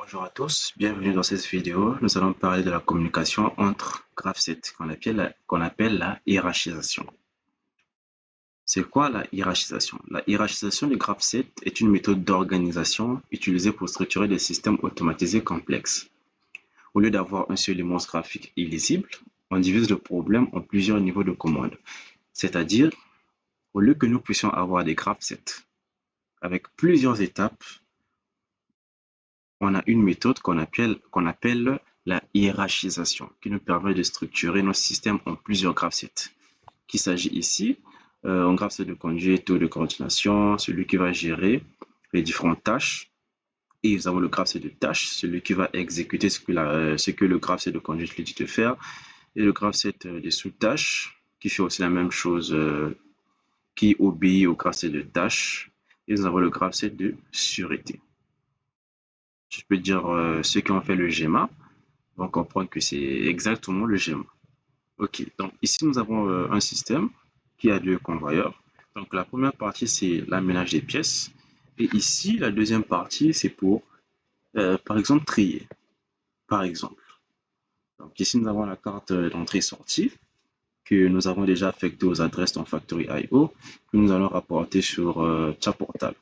Bonjour à tous, bienvenue dans cette vidéo. Nous allons parler de la communication entre graphes set qu'on appelle la hiérarchisation. C'est quoi la hiérarchisation? La hiérarchisation du graphe set est une méthode d'organisation utilisée pour structurer des systèmes automatisés complexes. Au lieu d'avoir un seul immense graphique illisible, on divise le problème en plusieurs niveaux de commande. C'est-à-dire, au lieu que nous puissions avoir des graphes set avec plusieurs étapes, on a une méthode qu'on appelle la hiérarchisation, qui nous permet de structurer nos systèmes en plusieurs graphes sets. Qu'il s'agit ici, un graphe set de conduite ou de coordination, celui qui va gérer les différentes tâches. Et nous avons le graphe set de tâches, celui qui va exécuter ce que le graphe set de conduite lui dit de faire. Et le graphe set des sous-tâches, qui fait aussi la même chose, qui obéit au graphe set de tâches. Et nous avons le graphe set de sûreté. Je peux dire ceux qui ont fait le GEMA vont comprendre que c'est exactement le GEMA. Ok, donc ici nous avons un système qui a deux convoyeurs. Donc la première partie c'est l'aménage des pièces et ici la deuxième partie c'est pour par exemple trier. Par exemple. Donc ici nous avons la carte d'entrée-sortie que nous avons déjà affectée aux adresses dans Factory.io que nous allons rapporter sur Chat Portal.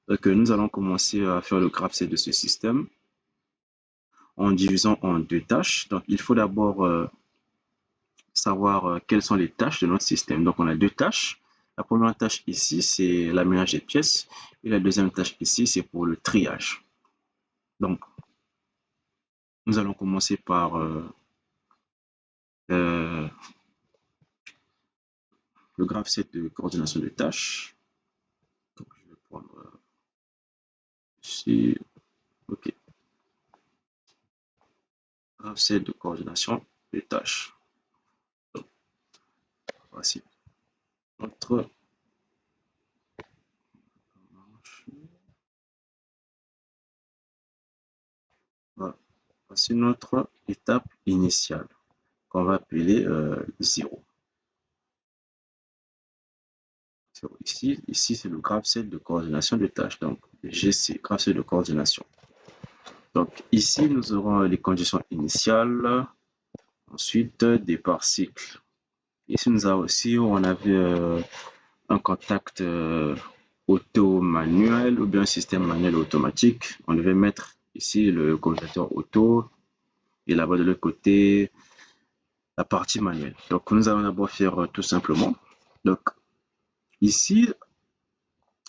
Donc nous allons commencer à faire le graph set de ce système en divisant en deux tâches. Donc il faut d'abord savoir quelles sont les tâches de notre système. Donc on a deux tâches. La première tâche ici, c'est l'aménage des pièces. Et la deuxième tâche ici, c'est pour le triage. Donc, nous allons commencer par le graphe set de coordination de tâches. Donc, je vais prendre ici. OK. Graphe set de coordination de tâches. Donc, voici notre voici notre étape initiale qu'on va appeler 0. Ici c'est le graphe set de coordination de tâches. Donc, GC, graphe set de coordination. Donc, ici, nous aurons les conditions initiales. Ensuite, départ cycle. Ici, nous avons aussi, on avait un contact auto-manuel ou bien un système manuel automatique. On devait mettre ici le commutateur auto et là-bas de l'autre côté, la partie manuelle. Donc, nous allons d'abord faire tout simplement. Donc, ici,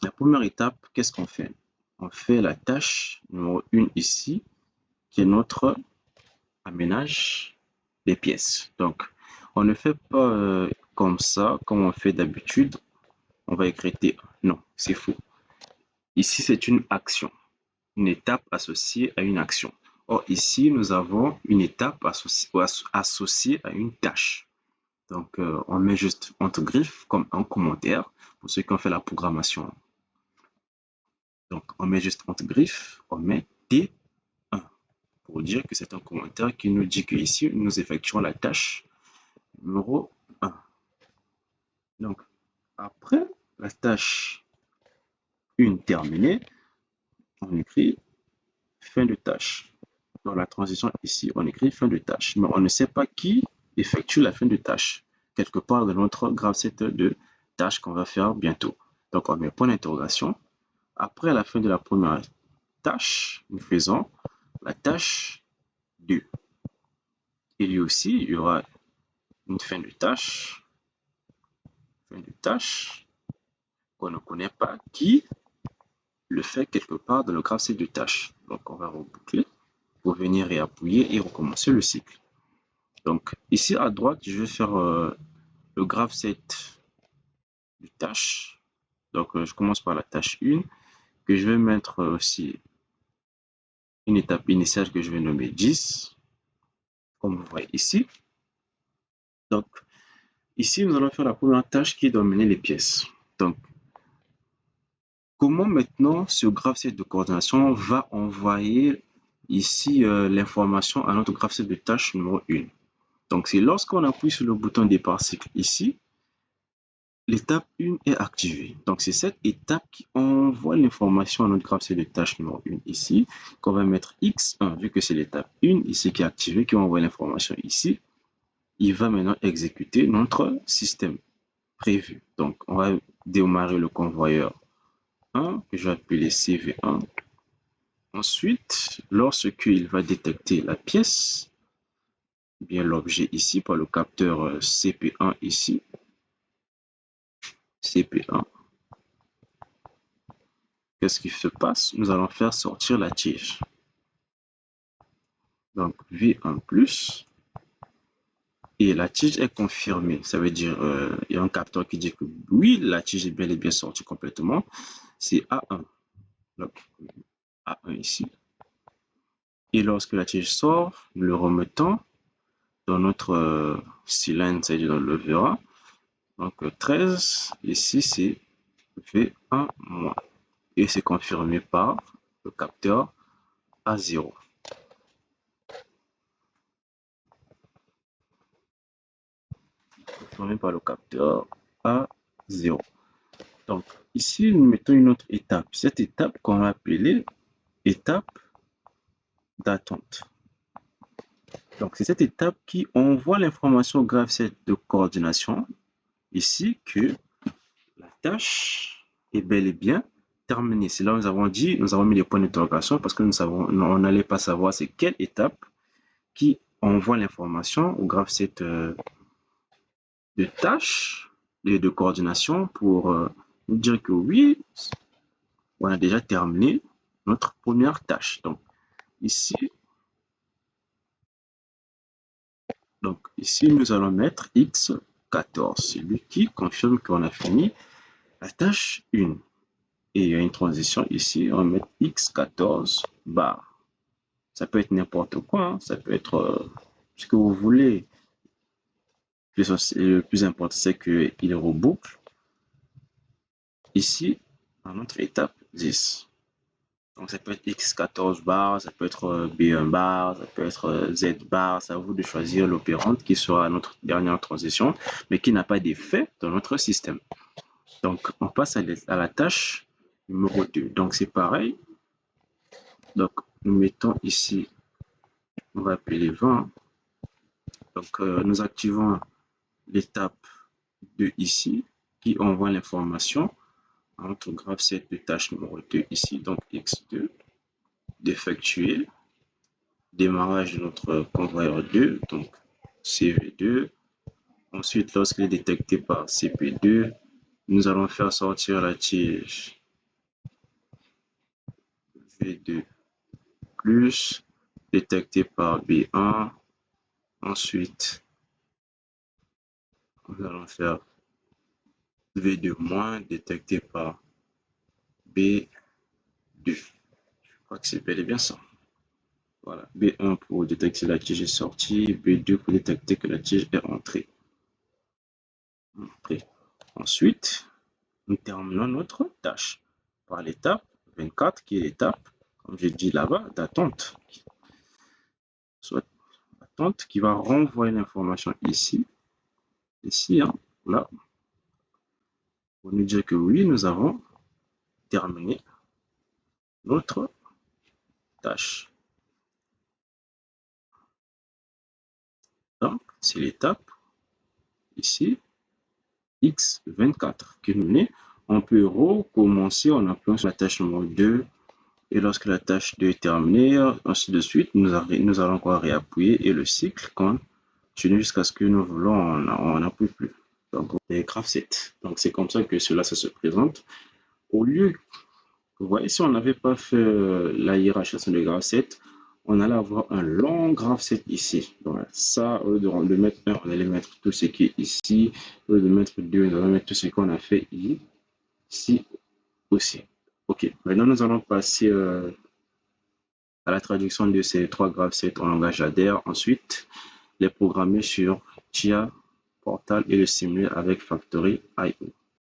la première étape, qu'est-ce qu'on fait? On fait la tâche numéro 1 ici, qui est notre aménage des pièces. Donc, on ne fait pas comme ça, comme on fait d'habitude. On va écrire T1. Non, c'est faux. Ici, c'est une action, une étape associée à une action. Or, ici, nous avons une étape associée à une tâche. Donc, on met juste entre griffes comme un commentaire pour ceux qui ont fait la programmation. Donc, on met juste entre griffes, on met T1 pour dire que c'est un commentaire qui nous dit qu'ici, nous effectuons la tâche numéro 1. Donc, après la tâche 1 terminée, on écrit fin de tâche. Dans la transition ici, on écrit fin de tâche, mais on ne sait pas qui effectue la fin de tâche. Quelque part dans notre graphe set de tâches qu'on va faire bientôt. Donc, on met point d'interrogation. Après la fin de la première tâche, nous faisons la tâche 2. Et lui aussi, il y aura une fin de tâche qu'on ne connaît pas qui le fait quelque part dans le graphe set de tâches. Donc, on va reboucler pour venir réappuyer et recommencer le cycle. Donc, ici à droite, je vais faire le graphe set de tâches. Donc, je commence par la tâche 1, que je vais mettre aussi une étape initiale que je vais nommer 10, comme vous voyez ici. Donc, ici, nous allons faire la première tâche qui est d'emmener les pièces. Donc, comment maintenant ce graphe set de coordination va envoyer ici l'information à notre graphe set de tâche numéro 1. Donc, c'est lorsqu'on appuie sur le bouton départ cycle ici, l'étape 1 est activée. Donc, c'est cette étape qui envoie l'information à notre graphe C de tâche numéro 1 ici, qu'on va mettre X1, vu que c'est l'étape 1 ici qui est activée, qui envoie l'information ici. Il va maintenant exécuter notre système prévu. Donc, on va démarrer le convoyeur 1, que je vais appeler CV1. Ensuite, lorsqu'il va détecter la pièce, bien l'objet ici par le capteur CP1 ici, CP1, qu'est-ce qui se passe? Nous allons faire sortir la tige. Donc V1 plus, et la tige est confirmée. Ça veut dire, il y a un capteur qui dit que oui, la tige est bel et bien sortie complètement. C'est A1. Donc, A1 ici. Et lorsque la tige sort, nous le remettons dans notre cylindre, c'est-à-dire dans le levier. Donc 13, ici c'est V1 moins. Et c'est confirmé par le capteur A0. Confirmé par le capteur A0. Donc ici, nous mettons une autre étape. Cette étape qu'on va appeler étape d'attente. Donc c'est cette étape qui envoie l'information au graphe C de coordination ici que la tâche est bel et bien terminée. C'est là où nous avons dit, nous avons mis les points d'interrogation parce que on n'allait pas savoir c'est quelle étape qui envoie l'information au graphe C de tâches et de coordination pour nous dire que oui, on a déjà terminé notre première tâche. Donc ici, nous allons mettre X14, c'est lui qui confirme qu'on a fini la tâche 1. Et il y a une transition ici, on va mettre X14 bar. Ça peut être n'importe quoi, hein. Ça peut être ce que vous voulez. Le plus important, c'est qu'il reboucle ici à notre étape 10. Donc ça peut être X14 bar, ça peut être B1 bar, ça peut être Z bar, c'est à vous de choisir l'opérante qui sera notre dernière transition, mais qui n'a pas d'effet dans notre système. Donc on passe à la tâche numéro 2. Donc c'est pareil. Donc nous mettons ici, on va appeler 20. Donc nous activons l'étape 2 ici, qui envoie l'information à notre graphe C de tâche numéro 2 ici, donc X2, d'effectuer démarrage de notre convoyeur 2, donc CV2. Ensuite, lorsqu'il est détecté par CP2, nous allons faire sortir la tige V2 plus, détecté par B1. Ensuite, nous allons faire V2 moins, détecté par B2. Je crois que c'est bel et bien ça. Voilà, B1 pour détecter la tige est sortie, B2 pour détecter que la tige est entrée. Ensuite, nous terminons notre tâche par l'étape 24 qui est l'étape, comme j'ai dit là-bas, d'attente. Soit attente qui va renvoyer l'information ici, hein, là, pour nous dire que oui, nous avons terminé notre tâche. Donc, c'est l'étape ici, X24 qui nous met. On peut recommencer en appelant sur la tâche numéro 2. Et lorsque la tâche 2 est terminée, ainsi de suite, nous allons encore réappuyer et le cycle continue jusqu'à ce que nous voulons, on n'appuie plus. Donc, les graph set. Donc, c'est comme ça que cela ça se présente. Au lieu, vous voyez, si on n'avait pas fait la hiérarchisation des graph set, on allait avoir un long graph set ici. Donc, ça, au lieu de mettre 1, on allait mettre tout ce qui est ici. Au lieu de mettre 2, on allait mettre tout ce qu'on a fait ici aussi. Ok, maintenant nous allons passer à la traduction de ces 3 graph sets en langage ADER. Ensuite, les programmer sur TIA, Portal et le simuler avec Factory IO.